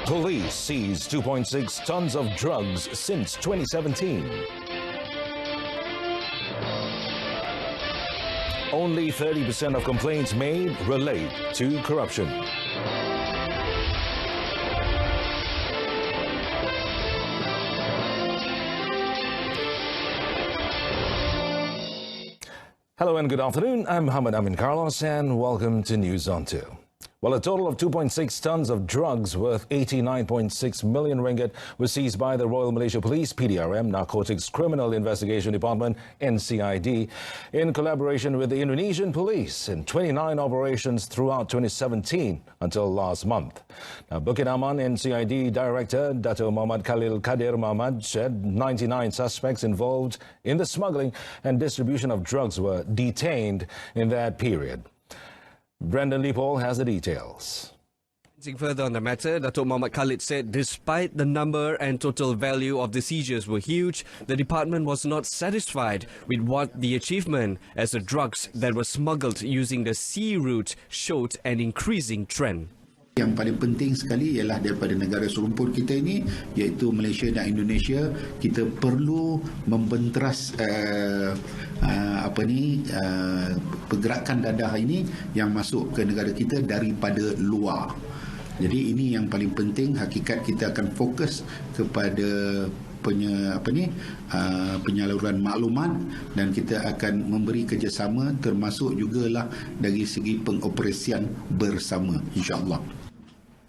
Police seized 2.6 tons of drugs since 2017. Only 30% of complaints made relate to corruption. Hello and good afternoon. I'm Muhammad Amin Carlos and welcome to News on 2. Well, a total of 2.6 tons of drugs worth 89.6 million ringgit was seized by the Royal Malaysia Police PDRM Narcotics Criminal Investigation Department NCID in collaboration with the Indonesian police in 29 operations throughout 2017 until last month. Now, Bukit Aman NCID Director Dato Muhammad Khalil Kadir Muhammad said 99 suspects involved in the smuggling and distribution of drugs were detained in that period. Brendan Lepol has the details. Further on the matter, Datuk Muhammad Khalid said despite the number and total value of the seizures were huge, the department was not satisfied with what the achievement, as the drugs that were smuggled using the sea route showed an increasing trend. Yang paling penting sekali ialah daripada negara serumpun kita ini, iaitu Malaysia dan Indonesia, kita perlu membenteras pergerakan dadah ini yang masuk ke negara kita daripada luar. Jadi ini yang paling penting. Hakikat kita akan fokus kepada penyaluran maklumat dan kita akan memberi kerjasama termasuk jugalah dari segi pengoperasian bersama, insya-Allah.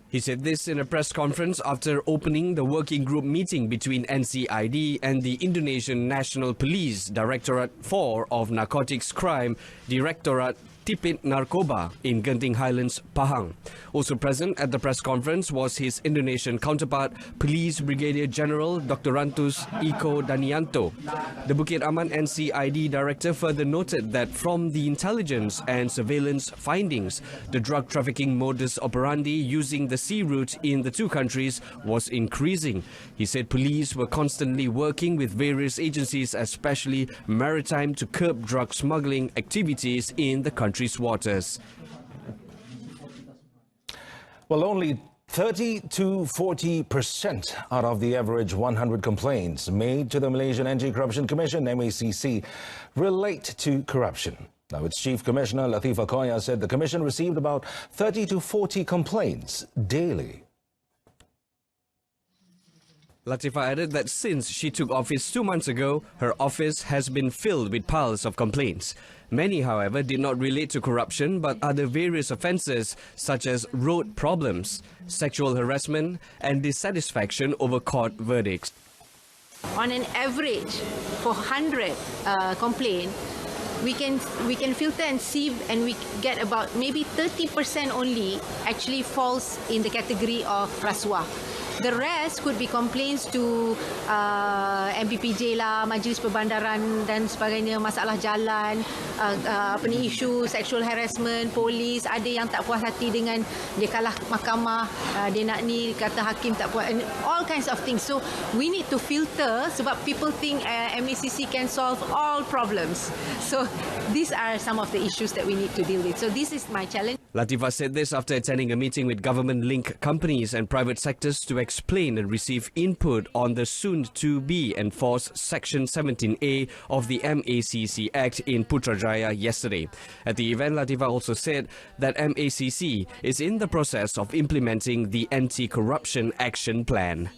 He said this in a press conference after opening the working group meeting between NCID and the Indonesian National Police Directorate 4 of Narcotics Crime Directorate Tipit Narkoba in Genting Highlands, Pahang. Also present at the press conference was his Indonesian counterpart, Police Brigadier General Dr. Rantus Iko Danianto. The Bukit Aman NCID director further noted that from the intelligence and surveillance findings, the drug trafficking modus operandi using the sea route in the two countries was increasing. He said police were constantly working with various agencies, especially maritime, to curb drug smuggling activities in the country's waters. Well, only 30 to 40% out of the average 100 complaints made to the Malaysian Anti-Corruption Commission, MACC, relate to corruption. Now, its Chief Commissioner, Latifah Koya, said the Commission received about 30 to 40 complaints daily. Latifah added that since she took office 2 months ago, her office has been filled with piles of complaints. Many, however, did not relate to corruption but other various offences such as road problems, sexual harassment and dissatisfaction over court verdicts. On an average, for 100 complaints, we can filter and sieve, and we get about maybe 30% only actually falls in the category of rasuah. The rest could be complaints to MPPJ lah, Majlis Perbandaran dan sebagainya, masalah jalan, isu sexual harassment, polis, ada yang tak puas hati dengan dia kalah mahkamah, dia nak ni, kata hakim tak puas, and all kinds of things. So we need to filter sebab people think MACC can solve all problems. So these are some of the issues that we need to deal with. So this is my challenge. Latifah said this after attending a meeting with government-linked companies and private sectors to explain and receive input on the soon-to-be enforced Section 17A of the MACC Act in Putrajaya yesterday. At the event, Latifah also said that MACC is in the process of implementing the Anti-Corruption Action Plan.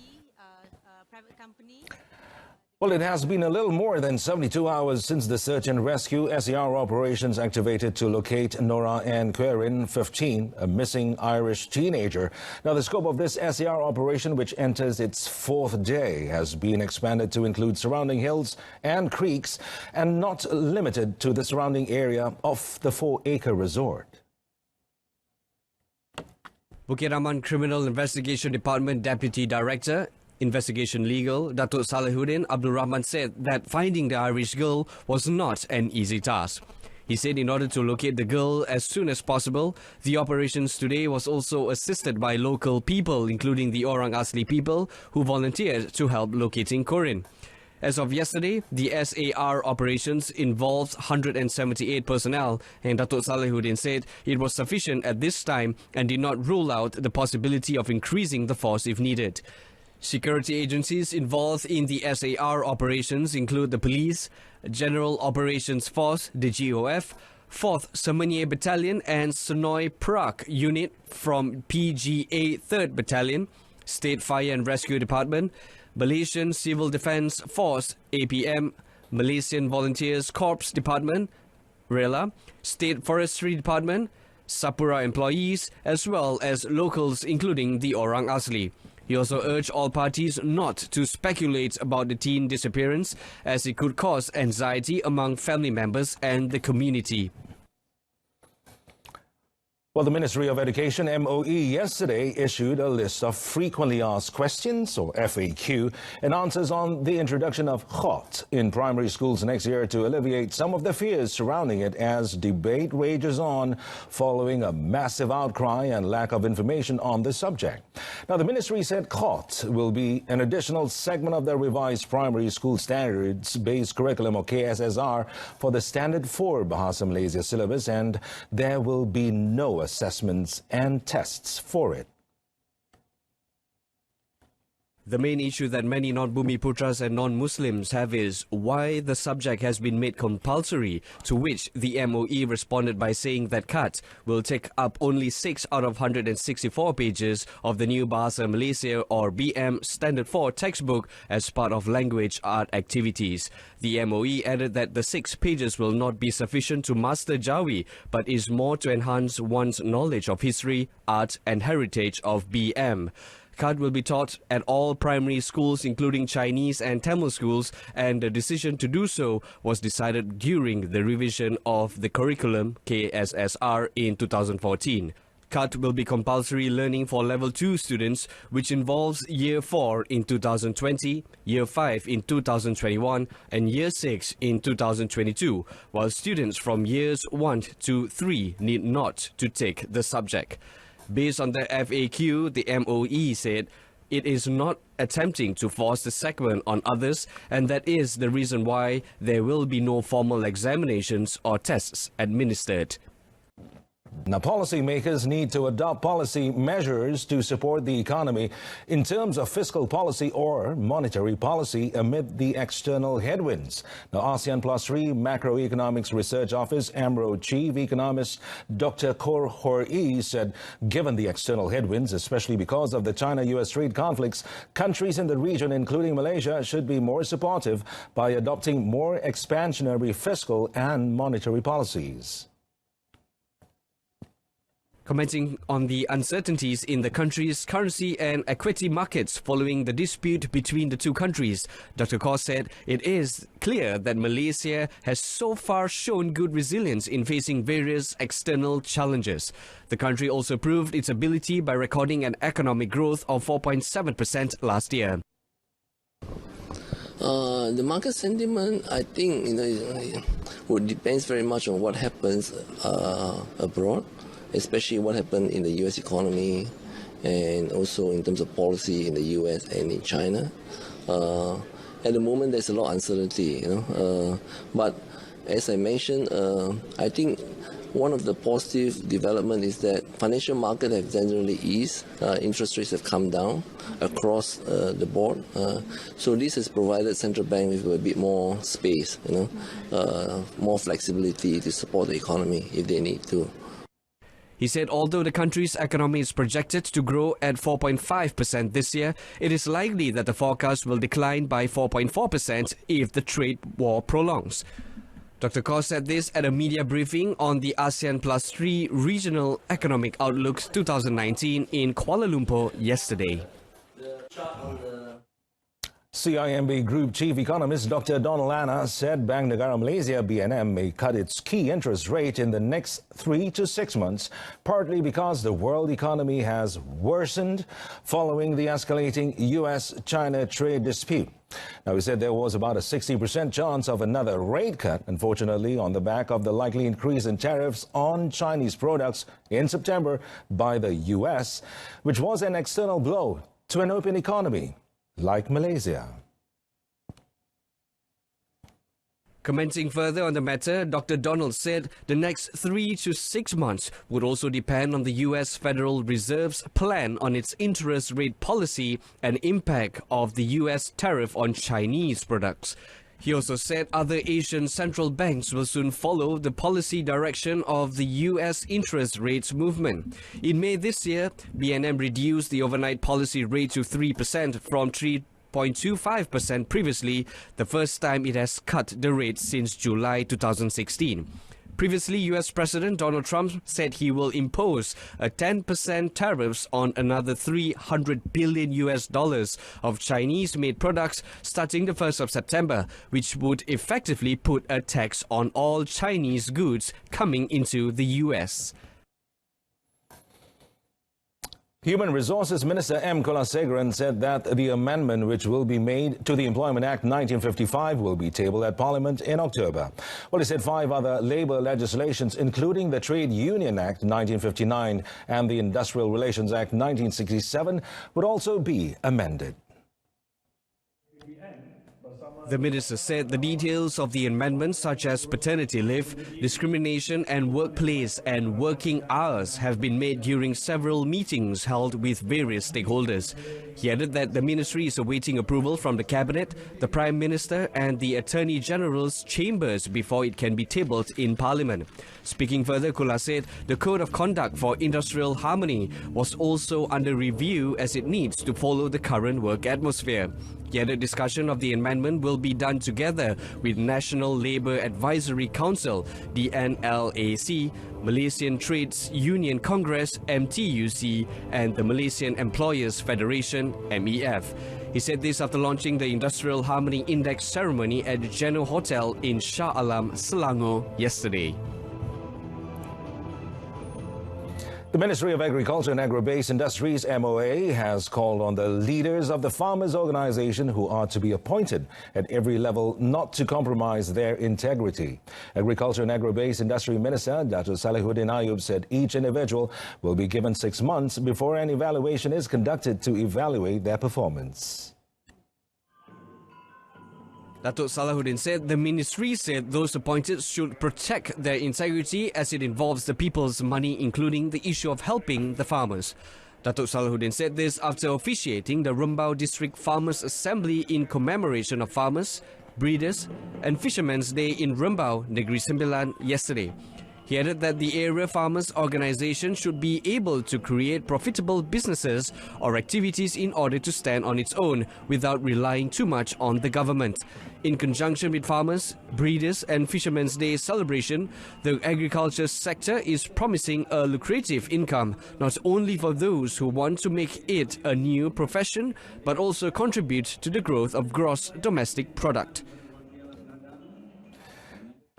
Well, it has been a little more than 72 hours since the search and rescue SAR operations activated to locate Nora Ann Querin, 15, a missing Irish teenager. Now, the scope of this SAR operation, which enters its 4th day, has been expanded to include surrounding hills and creeks and not limited to the surrounding area of the 4-acre resort. Bukit Aman Criminal Investigation Department Deputy Director, Investigation Legal, Datuk Salihuddin Abdul Rahman said that finding the Irish girl was not an easy task. He said in order to locate the girl as soon as possible, the operations today was also assisted by local people, including the Orang Asli people, who volunteered to help locating Corin. As of yesterday, the SAR operations involves 178 personnel, and Datuk Salehuddin said it was sufficient at this time and did not rule out the possibility of increasing the force if needed. Security agencies involved in the SAR operations include the Police, General Operations Force, the GOF, 4th Semenyih Battalion and Sonoy Perak Unit from PGA 3rd Battalion, State Fire and Rescue Department, Malaysian Civil Defence Force APM, Malaysian Volunteers Corps Department, RELA, State Forestry Department, Sapura employees, as well as locals including the Orang Asli. He also urged all parties not to speculate about the teen disappearance as it could cause anxiety among family members and the community. Well, the Ministry of Education, MOE, yesterday issued a list of frequently asked questions, or FAQ, and answers on the introduction of khot in primary schools next year to alleviate some of the fears surrounding it as debate rages on following a massive outcry and lack of information on the subject. Now, the ministry said khot will be an additional segment of the revised primary school standards-based curriculum, or KSSR, for the Standard 4 Bahasa Malaysia syllabus, and there will be no assessments and tests for it. The main issue that many non-Bumiputras and non-Muslims have is why the subject has been made compulsory, to which the MOE responded by saying that KAT will take up only 6 out of 164 pages of the new Bahasa Malaysia or BM Standard 4 textbook as part of language art activities. The MOE added that the 6 pages will not be sufficient to master Jawi, but is more to enhance one's knowledge of history, art and heritage of BM. KAT will be taught at all primary schools, including Chinese and Tamil schools, and the decision to do so was decided during the revision of the curriculum KSSR in 2014. KAT will be compulsory learning for Level 2 students, which involves Year 4 in 2020, Year 5 in 2021 and Year 6 in 2022, while students from Years 1 to 3 need not to take the subject. Based on the FAQ, the MOE said it is not attempting to force the segment on others, and that is the reason why there will be no formal examinations or tests administered. Now, policymakers need to adopt policy measures to support the economy in terms of fiscal policy or monetary policy amid the external headwinds. Now, ASEAN Plus 3 Macroeconomics Research Office AMRO Chief Economist Dr. Kor Hor-ee said given the external headwinds, especially because of the China-US trade conflicts, countries in the region, including Malaysia, should be more supportive by adopting more expansionary fiscal and monetary policies. Commenting on the uncertainties in the country's currency and equity markets following the dispute between the two countries, Dr. Kor said it is clear that Malaysia has so far shown good resilience in facing various external challenges. The country also proved its ability by recording an economic growth of 4.7% last year. The market sentiment, I think, would depends very much on what happens abroad, especially what happened in the U.S. economy and also in terms of policy in the U.S. and in China. At the moment, there's a lot of uncertainty, but as I mentioned, I think one of the positive development is that financial market have generally eased. Interest rates have come down across the board. So this has provided central bank with a bit more space, more flexibility to support the economy if they need to. He said although the country's economy is projected to grow at 4.5% this year, it is likely that the forecast will decline by 4.4% if the trade war prolongs. Dr. Kor said this at a media briefing on the ASEAN Plus 3 Regional Economic Outlooks 2019 in Kuala Lumpur yesterday. CIMB Group Chief Economist Dr. Donald Anna said Bank Negara Malaysia BNM may cut its key interest rate in the next 3 to 6 months, partly because the world economy has worsened following the escalating US-China trade dispute. Now, he said there was about a 60% chance of another rate cut, unfortunately, on the back of the likely increase in tariffs on Chinese products in September by the US, which was an external blow to an open economy like Malaysia. Commenting further on the matter, Dr. Donald said the next 3 to 6 months would also depend on the US Federal Reserve's plan on its interest rate policy and impact of the US tariff on Chinese products. He also said other Asian central banks will soon follow the policy direction of the US interest rates movement. In May this year, BNM reduced the overnight policy rate to 3% from 3.25% previously, the first time it has cut the rate since July 2016. Previously, US President Donald Trump said he will impose a 10% tariffs on another $300 billion of Chinese-made products starting the 1st of September, which would effectively put a tax on all Chinese goods coming into the US. Human Resources Minister M. Kulasekharan said that the amendment which will be made to the Employment Act 1955 will be tabled at Parliament in October. Well, he said 5 other labour legislations, including the Trade Union Act 1959 and the Industrial Relations Act 1967, would also be amended. The minister said the details of the amendments, such as paternity leave, discrimination and workplace and working hours, have been made during several meetings held with various stakeholders. He added that the ministry is awaiting approval from the Cabinet, the Prime Minister and the Attorney General's chambers before it can be tabled in Parliament. Speaking further, Kula said the Code of Conduct for Industrial Harmony was also under review as it needs to follow the current work atmosphere. Yet a discussion of the amendment will be done together with National Labour Advisory Council, the NLAC, Malaysian Trades Union Congress, MTUC, and the Malaysian Employers Federation, MEF. He said this after launching the Industrial Harmony Index ceremony at the Genoa Hotel in Shah Alam, Selangor yesterday. The Ministry of Agriculture and Agro-Based Industries, MOA, has called on the leaders of the farmers' organization who are to be appointed at every level not to compromise their integrity. Agriculture and Agro-Based Industry Minister Dato' Salihuddin Ayub said each individual will be given 6 months before an evaluation is conducted to evaluate their performance. Dato' Salahuddin said the ministry said those appointed should protect their integrity as it involves the people's money, including the issue of helping the farmers. Dato' Salahuddin said this after officiating the Rembau District Farmers' Assembly in commemoration of Farmers, Breeders and Fishermen's Day in Rembau, Negeri Sembilan yesterday. He added that the area farmers' organisation should be able to create profitable businesses or activities in order to stand on its own without relying too much on the government. In conjunction with Farmers, Breeders and Fishermen's Day celebration, the agriculture sector is promising a lucrative income not only for those who want to make it a new profession but also contribute to the growth of gross domestic product.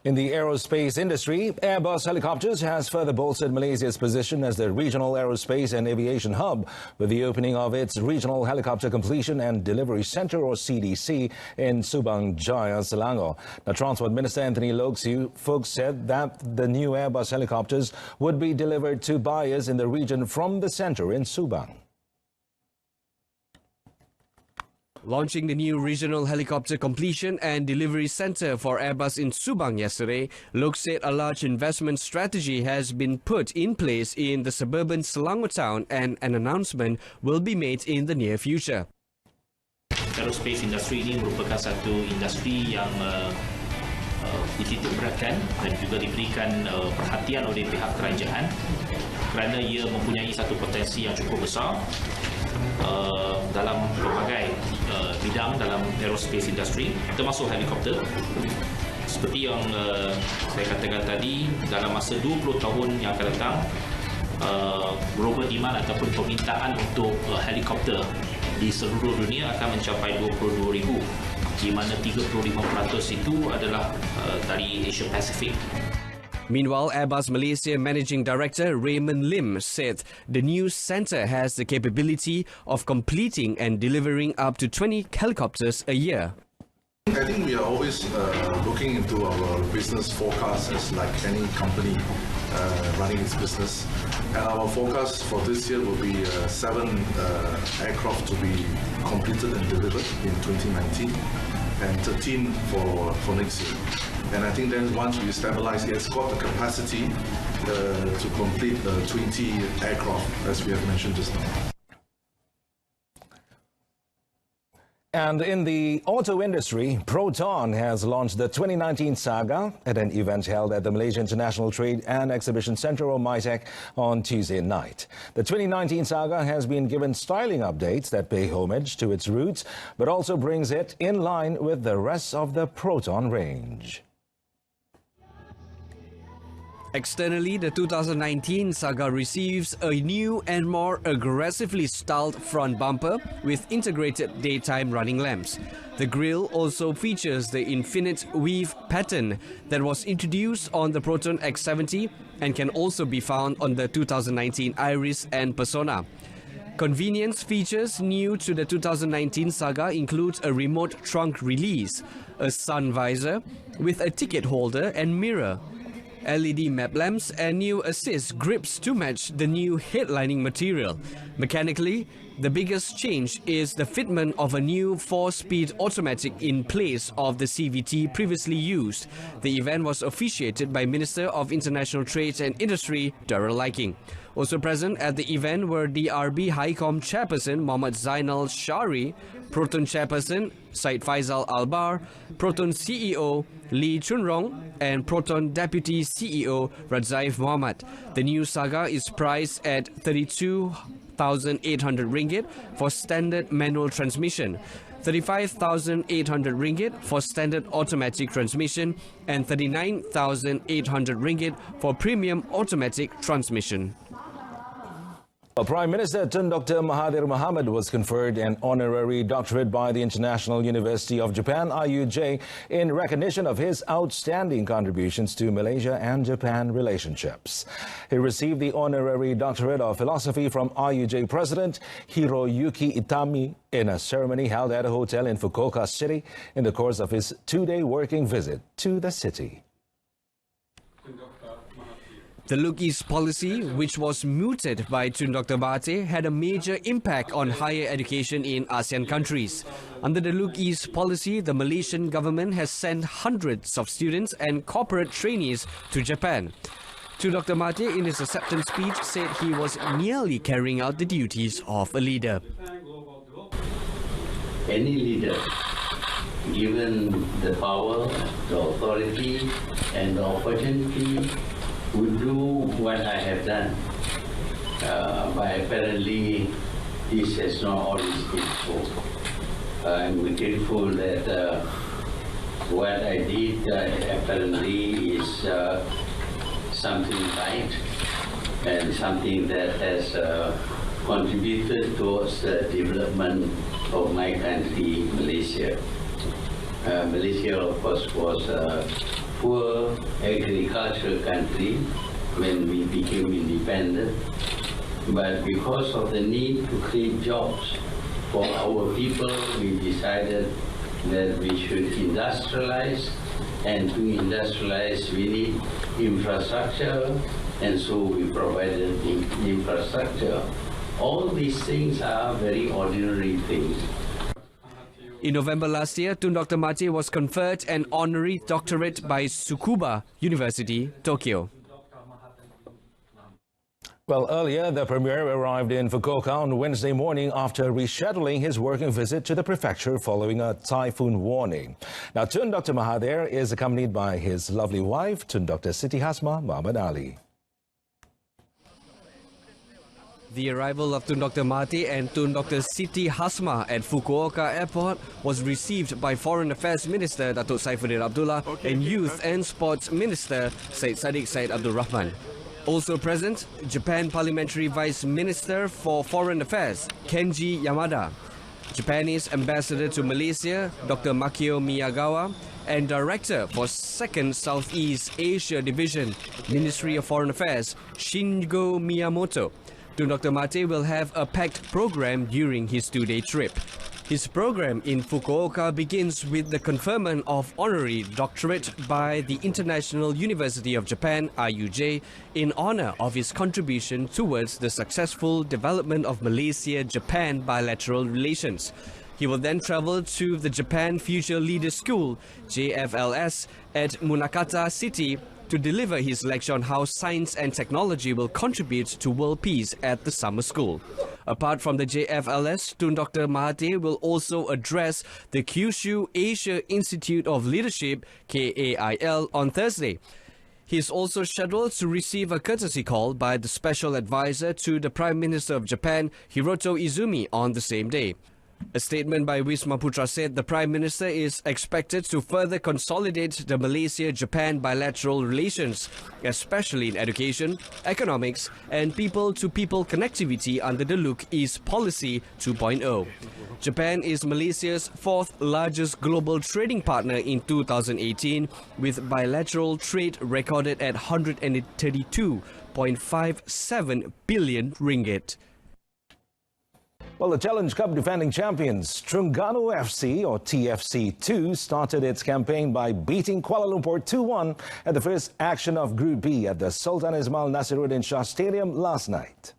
In the aerospace industry, Airbus Helicopters has further bolstered Malaysia's position as the regional aerospace and aviation hub with the opening of its Regional Helicopter Completion and Delivery Centre, or CDC, in Subang Jaya, Selangor. Now, Transport Minister Anthony Loke Siu Fook said that the new Airbus helicopters would be delivered to buyers in the region from the centre in Subang. Launching the new Regional Helicopter Completion and Delivery Centre for Airbus in Subang yesterday, Loke said a large investment strategy has been put in place in the suburban Selangor town and an announcement will be made in the near future. Aerospace industri ini merupakan satu industri yang dititikberatkan dan juga diberikan perhatian oleh pihak kerajaan kerana ia mempunyai satu potensi yang cukup besar dalam berbagai bidang dalam aerospace industry, termasuk helikopter. Seperti yang saya katakan tadi, dalam masa 20 tahun yang akan datang, global demand ataupun permintaan untuk helikopter di seluruh dunia akan mencapai 22,000, di mana 35% itu adalah dari Asia Pacific. Meanwhile, Airbus Malaysia Managing Director Raymond Lim said the new centre has the capability of completing and delivering up to 20 helicopters a year. I think we are always looking into our business forecast as like any company running its business. And our forecast for this year will be 7 aircraft to be completed and delivered in 2019 and 13 for next year. And I think then once we stabilize, it's got the capacity to complete the 20 aircraft, as we have mentioned just now. And in the auto industry, Proton has launched the 2019 Saga at an event held at the Malaysia International Trade and Exhibition Centre, or MITEC, on Tuesday night. The 2019 Saga has been given styling updates that pay homage to its roots, but also brings it in line with the rest of the Proton range. Externally, the 2019 Saga receives a new and more aggressively styled front bumper with integrated daytime running lamps. The grille also features the infinite weave pattern that was introduced on the Proton X70 and can also be found on the 2019 Iris and Persona. Convenience features new to the 2019 Saga includes a remote trunk release, a sun visor with a ticket holder and mirror, LED map lamps and new assist grips to match the new headlining material. Mechanically, the biggest change is the fitment of a new 4-speed automatic in place of the CVT previously used. The event was officiated by Minister of International Trade and Industry, Darrell Liking. Also present at the event were DRB HICOM Chairperson Mohammad Zainal Shari, Proton Chairperson Syed Faisal Albar, Proton CEO Lee Chunrong, and Proton Deputy CEO Radzaif Mohamad. The new Saga is priced at 32,800 ringgit for standard manual transmission, 35,800 ringgit for standard automatic transmission, and 39,800 ringgit for premium automatic transmission. Prime Minister Tun Dr. Mahathir Mohamad was conferred an honorary doctorate by the International University of Japan, IUJ, in recognition of his outstanding contributions to Malaysia and Japan relationships. He received the honorary doctorate of philosophy from IUJ President Hiroyuki Itami in a ceremony held at a hotel in Fukuoka City in the course of his 2-day working visit to the city. The Look East policy, which was mooted by Tun Dr. Mahathir, had a major impact on higher education in ASEAN countries. Under the Look East policy, the Malaysian government has sent hundreds of students and corporate trainees to Japan. Tun Dr. Mahathir, in his acceptance speech, said he was merely carrying out the duties of a leader. Any leader, given the power, the authority, and the opportunity, would do what I have done. But apparently, this has not always been so. I'm grateful that what I did apparently is something right and something that has contributed towards the development of my country, Malaysia. Malaysia, of course, was a poor agricultural country when we became independent, but because of the need to create jobs for our people, we decided that we should industrialize, and to industrialize we need infrastructure, and so we provided infrastructure. All these things are very ordinary things. In November last year, Tun Dr. Mahathir was conferred an honorary doctorate by Tsukuba University, Tokyo. Well, earlier, the Premier arrived in Fukuoka on Wednesday morning after rescheduling his working visit to the prefecture following a typhoon warning. Now, Tun Dr. Mahathir is accompanied by his lovely wife, Tun Dr. Siti Hasma Muhammad Ali. The arrival of Tun Dr. Mahathir and Tun Dr. Siti Hasma at Fukuoka Airport was received by Foreign Affairs Minister Datuk Saifuddin Abdullah and Youth and Sports Minister Syed Saddiq Syed Abdul Rahman. Also present, Japan Parliamentary Vice Minister for Foreign Affairs Kenji Yamada, Japanese Ambassador to Malaysia Dr. Makio Miyagawa, and Director for 2nd Southeast Asia Division, Ministry of Foreign Affairs Shingo Miyamoto. Tun Dr. Mahathir will have a packed program during his 2-day trip. His program in Fukuoka begins with the conferment of honorary doctorate by the International University of Japan, IUJ, in honor of his contribution towards the successful development of Malaysia-Japan bilateral relations. He will then travel to the Japan Future Leaders School, JFLS, at Munakata City to deliver his lecture on how science and technology will contribute to world peace at the summer school. Apart from the JFLS, Tun Dr. Mahathir will also address the Kyushu Asia Institute of Leadership, KAIL, on Thursday. He is also scheduled to receive a courtesy call by the Special Advisor to the Prime Minister of Japan, Hiroto Izumi, on the same day. A statement by Wisma Putra said the Prime Minister is expected to further consolidate the Malaysia-Japan bilateral relations, especially in education, economics and people-to-people connectivity under the Look East Policy 2.0. Japan is Malaysia's fourth largest global trading partner in 2018, with bilateral trade recorded at 132.57 billion ringgit. Well, the Challenge Cup defending champions Terengganu FC, or TFC2, started its campaign by beating Kuala Lumpur 2-1 at the first action of Group B at the Sultan Ismail Nasiruddin Shah Stadium last night.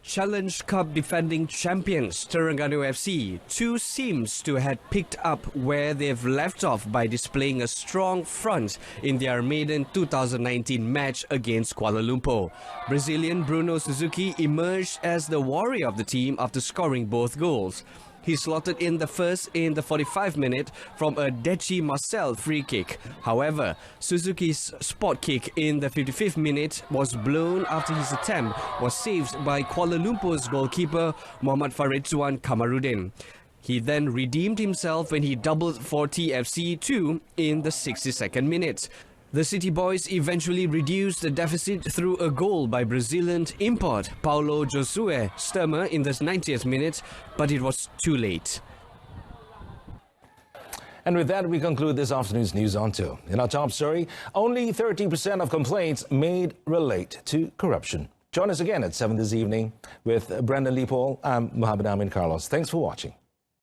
Challenge Cup defending champions Terengganu FC too seems to have picked up where they've left off by displaying a strong front in their maiden 2019 match against Kuala Lumpur. Brazilian Bruno Suzuki emerged as the warrior of the team after scoring both goals. He slotted in the first in the 45th minute from a Dechi Marcel free kick. However, Suzuki's spot kick in the 55th minute was blown after his attempt was saved by Kuala Lumpur's goalkeeper Muhammad Faridzuan Kamarudin. He then redeemed himself when he doubled for TFC2 in the 62nd minute. The City Boys eventually reduced the deficit through a goal by Brazilian import Paulo Josue Sturmer in the 90th minute, but it was too late. And with that, we conclude this afternoon's News on 2. In our top story, only 30% of complaints made relate to corruption. Join us again at 7 this evening with Brendan Lee Paul. I'm Mohammed Amin Carlos. Thanks for watching.